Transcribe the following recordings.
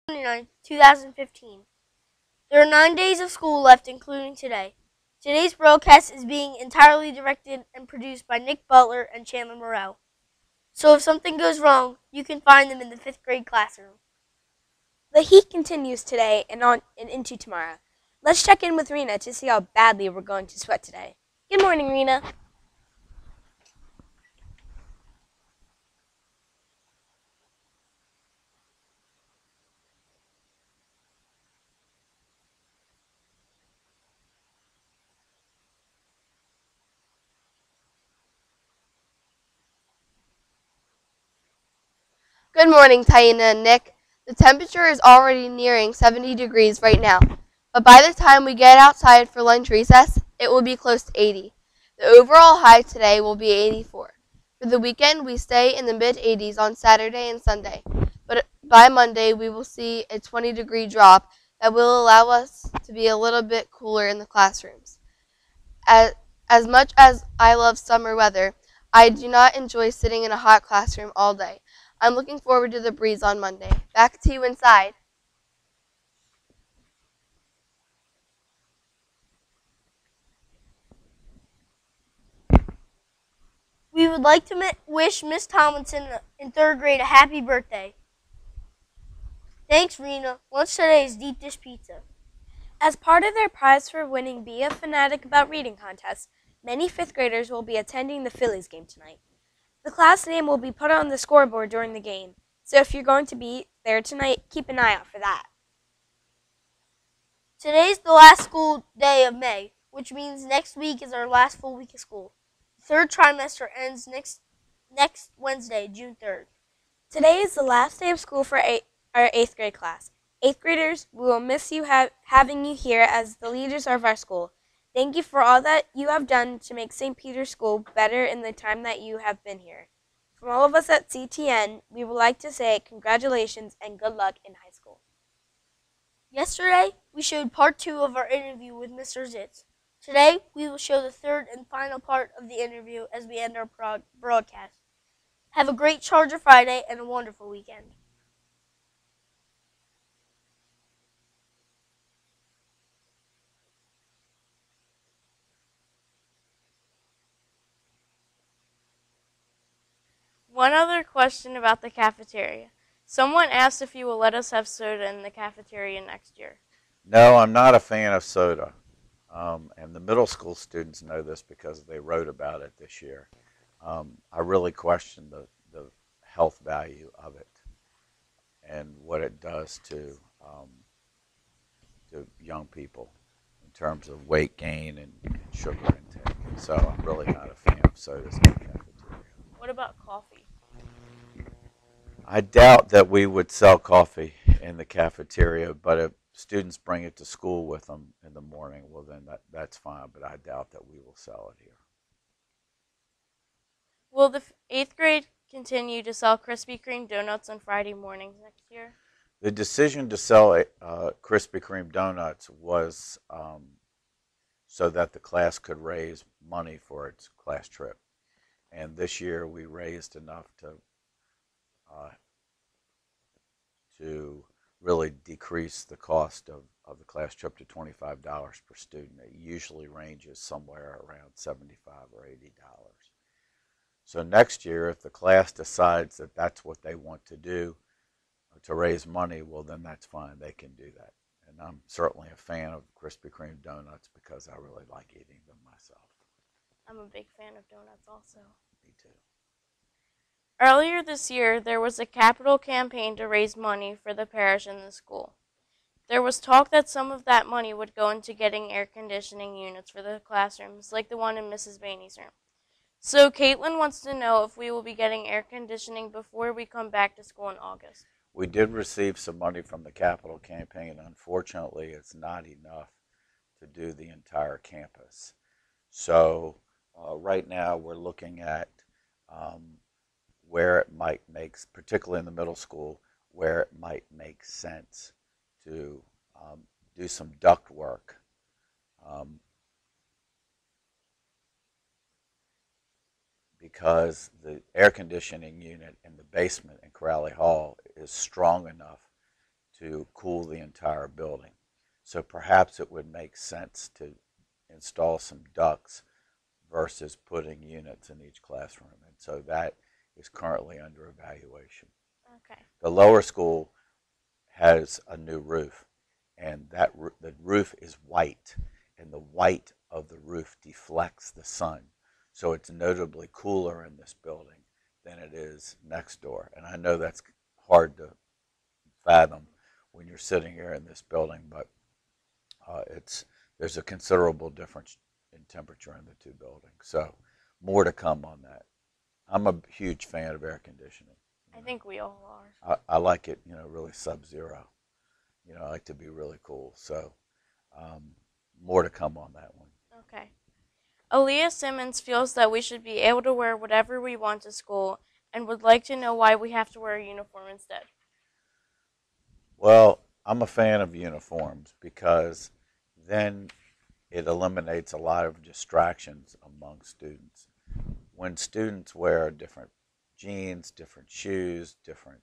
29th, 2015. There are 9 days of school left, including today. Today's broadcast is being entirely directed and produced by Nick Butler and Chandler Morrell. So if something goes wrong, you can find them in the 5th grade classroom. The heat continues today and on and into tomorrow. Let's check in with Rena to see how badly we're going to sweat today. Good morning, Rena. Good morning, Taina and Nick. The temperature is already nearing 70 degrees right now, but by the time we get outside for lunch recess, it will be close to 80. The overall high today will be 84. For the weekend, we stay in the mid-80s on Saturday and Sunday, but by Monday we will see a 20-degree drop that will allow us to be a little bit cooler in the classrooms. As, as much as I love summer weather, I do not enjoy sitting in a hot classroom all day. I'm looking forward to the breeze on Monday. Back to you inside. We would like to wish Miss Tomlinson in 3rd grade a happy birthday. Thanks, Rena. Lunch today is deep dish pizza. As part of their prize for winning Be a Fanatic About Reading contest, many 5th graders will be attending the Phillies game tonight. The class name will be put on the scoreboard during the game, so if you're going to be there tonight, keep an eye out for that. Today's the last school day of May, which means next week is our last full week of school. The 3rd trimester ends next Wednesday, June 3rd. Today is the last day of school for our 8th grade class. 8th graders, we will miss you having you here as the leaders of our school. Thank you for all that you have done to make St. Peter's School better in the time that you have been here. From all of us at CTN, we would like to say congratulations and good luck in high school. Yesterday, we showed part 2 of our interview with Mr. Zitz. Today, we will show the 3rd and final part of the interview as we end our broadcast. Have a great Charger Friday and a wonderful weekend. One other question about the cafeteria. Someone asked if you will let us have soda in the cafeteria next year. No, I'm not a fan of soda. And the middle school students know this because they wrote about it this year. I really question the health value of it and what it does to young people in terms of weight gain and sugar intake. So I'm really not a fan of sodas in the cafeteria. What about coffee? I doubt that we would sell coffee in the cafeteria, but if students bring it to school with them in the morning, well then that's fine, but I doubt that we will sell it here. Will the 8th grade continue to sell Krispy Kreme donuts on Friday mornings next year? The decision to sell Krispy Kreme donuts was so that the class could raise money for its class trip. And this year we raised enough uh, to really decrease the cost of the class trip to $25 per student. It usually ranges somewhere around $75 or $80. So next year, if the class decides that that's what they want to do to raise money, well then that's fine. They can do that. And I'm certainly a fan of Krispy Kreme donuts because I really like eating them myself. I'm a big fan of donuts also. Me too. Earlier this year, there was a capital campaign to raise money for the parish and the school. There was talk that some of that money would go into getting air conditioning units for the classrooms, like the one in Mrs. Bainey's room. So Caitlin wants to know if we will be getting air conditioning before we come back to school in August. We did receive some money from the capital campaign. Unfortunately, it's not enough to do the entire campus. So right now we're looking at where it might make, particularly in the middle school, where it might make sense to do some duct work. Because the air conditioning unit in the basement in Corrales Hall is strong enough to cool the entire building. So perhaps it would make sense to install some ducts versus putting units in each classroom. And so that is currently under evaluation. Okay. The lower school has a new roof, and the roof is white, and the white of the roof deflects the sun. So it's notably cooler in this building than it is next door. And I know that's hard to fathom when you're sitting here in this building, but there's a considerable difference in temperature in the two buildings. So more to come on that. I'm a huge fan of air conditioning. I think we all are. I like it, really sub-zero. I like to be really cool. So more to come on that one. Okay. Aaliyah Simmons feels that we should be able to wear whatever we want to school and would like to know why we have to wear a uniform instead. Well, I'm a fan of uniforms because then it eliminates a lot of distractions among students. When students wear different jeans, different shoes, different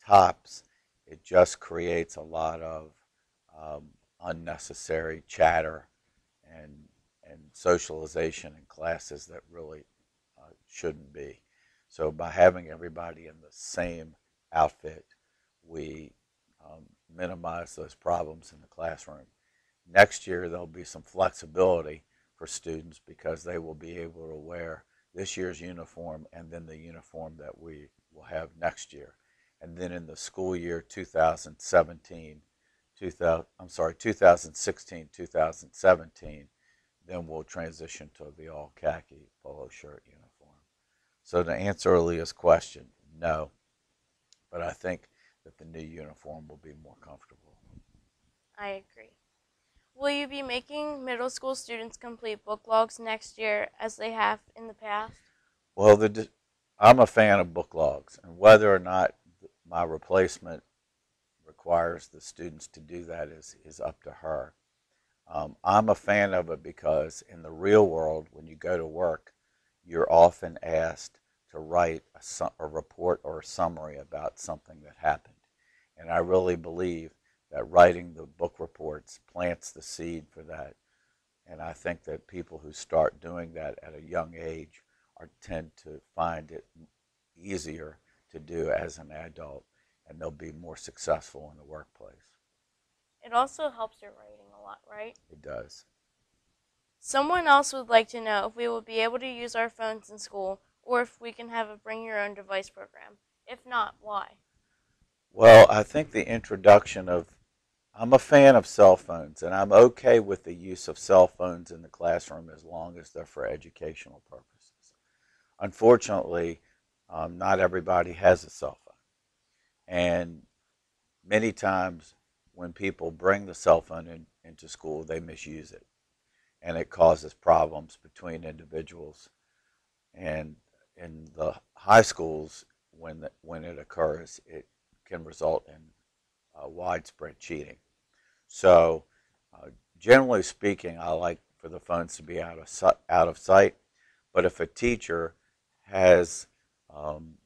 tops, it just creates a lot of unnecessary chatter and socialization in classes that really shouldn't be. So by having everybody in the same outfit, we minimize those problems in the classroom. Next year, there'll be some flexibility for students because they will be able to wear this year's uniform and then the uniform that we will have next year. And then in the school year 2016, 2017, then we'll transition to the all khaki polo shirt uniform. So to answer Aaliyah's question, no, but I think that the new uniform will be more comfortable. I agree. Will you be making middle school students complete book logs next year as they have in the past? Well, I'm a fan of book logs, and whether or not my replacement requires the students to do that is up to her. I'm a fan of it because in the real world, when you go to work, you're often asked to write a report or a summary about something that happened. And I really believe that writing the book reports plants the seed for that. And I think that people who start doing that at a young age tend to find it easier to do as an adult, and they'll be more successful in the workplace. It also helps your writing a lot, right? It does. Someone else would like to know if we will be able to use our phones in school or if we can have a bring your own device program. If not, why? Well, I think the introduction I'm a fan of cell phones, and I'm okay with the use of cell phones in the classroom as long as they're for educational purposes. Unfortunately, not everybody has a cell phone. And many times when people bring the cell phone into school, they misuse it. And it causes problems between individuals. And in the high schools, when it occurs, it can result in widespread cheating. So generally speaking, I like for the phones to be out of sight. But if a teacher has an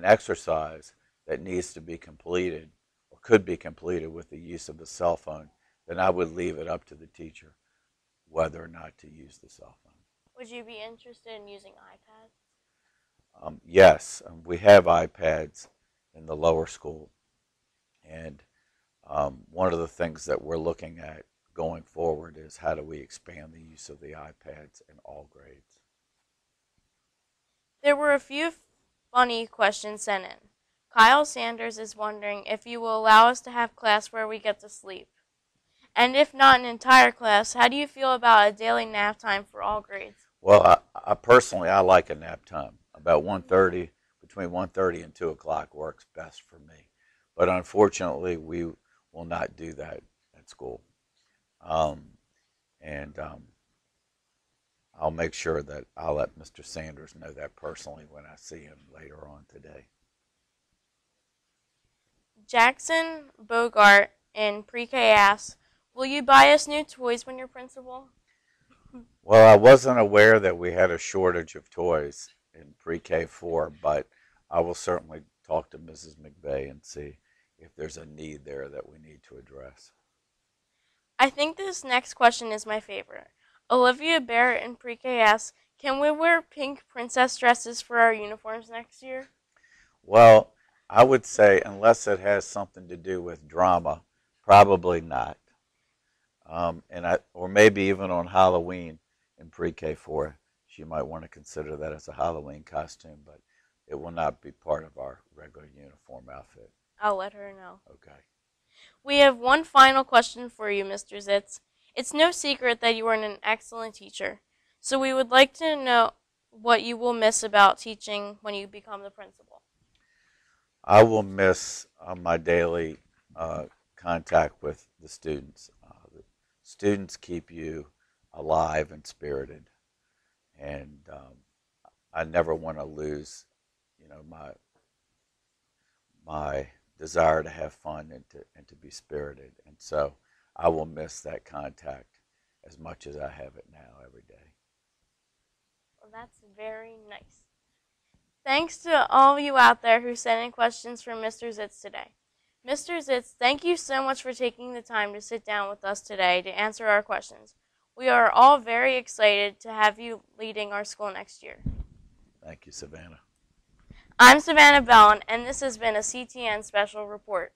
exercise that needs to be completed or could be completed with the use of the cell phone, then I would leave it up to the teacher whether or not to use the cell phone. Would you be interested in using iPads? Yes, we have iPads in the lower school, and one of the things that we're looking at going forward is how do we expand the use of the iPads in all grades. There were a few funny questions sent in. Kyle Sanders is wondering if you will allow us to have class where we get to sleep. And if not an entire class, how do you feel about a daily nap time for all grades? Well, I personally, I like a nap time. About 1:30, between 1:30 and 2 o'clock works best for me. But unfortunately, we will not do that at school. I'll make sure that I'll let Mr. Sanders know that personally when I see him later on today. Jackson Bogart in pre-K asks, will you buy us new toys when you're principal? Well, I wasn't aware that we had a shortage of toys in pre-K 4, but I will certainly talk to Mrs. McVeigh and see if there's a need there that we need to address. I think this next question is my favorite. Olivia Barrett in pre-K asks, can we wear pink princess dresses for our uniforms next year? Well, I would say unless it has something to do with drama, probably not. Or maybe even on Halloween in pre-K4, she might want to consider that as a Halloween costume, but it will not be part of our regular uniform outfit. I'll let her know. Okay. We have one final question for you, Mr. Zitz. It's no secret that you are an excellent teacher, so we would like to know what you will miss about teaching when you become the principal. I will miss my daily contact with the students. The students keep you alive and spirited, and I never want to lose, my desire to have fun and to be spirited. And so I will miss that contact as much as I have it now every day. Well, that's very nice. Thanks to all of you out there who sent in questions for Mr. Zitz today. Mr. Zitz, thank you so much for taking the time to sit down with us today to answer our questions. We are all very excited to have you leading our school next year. Thank you, Savannah. I'm Savannah Bellin, and this has been a CTN Special Report.